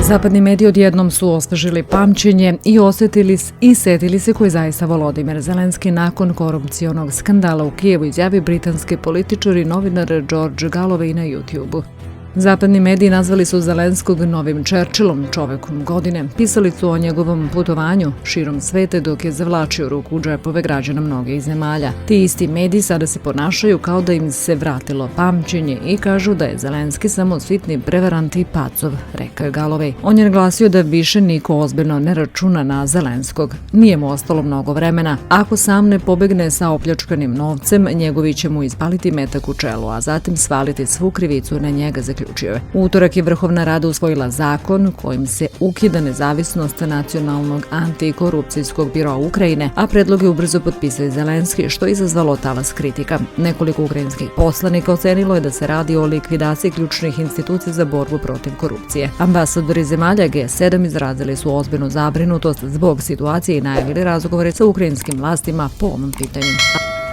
Zapadni mediji odjednom su osvežili pamćenje i setili se ko je zaista Volodimir Zelenski nakon korupcionog skandala u Kijevu, izjavi britanski političar i novinar George Galloway na YouTube-u. Zapadni mediji nazvali su Zelenskog novim Churchillom, čovekom godine. Pisali su o njegovom putovanju širom sveta dok je zavlačio ruku u džepove građana mnogih zemalja. Ti isti mediji sada se ponašaju kao da im se vratilo pamćenje i kažu da je Zelenski samo sitni prevarant i pacov, rekao je Galloway. On je naglasio da više niko ozbiljno ne računa na Zelenskog. Nije mu ostalo mnogo vremena. Ako sam ne pobegne sa opljačkanim novcem, njegovi će mu ispaliti metak u čelu, a zatim svaliti svu krivicu na njega, zaključio. U utorak je Vrhovna rada usvojila zakon kojim se ukida nezavisnost Nacionalnog antikorupcijskog biroa Ukrajine, a predlog je ubrzo potpisao Zelenski, što je izazvalo talas kritika. Nekoliko ukrajinskih poslanika ocenilo je da se radi o likvidaciji ključnih institucija za borbu protiv korupcije. Ambasadori zemalja G7 izrazili su ozbiljnu zabrinutost zbog situacije i najavili razgovore sa ukrajinskim vlastima po ovom pitanju.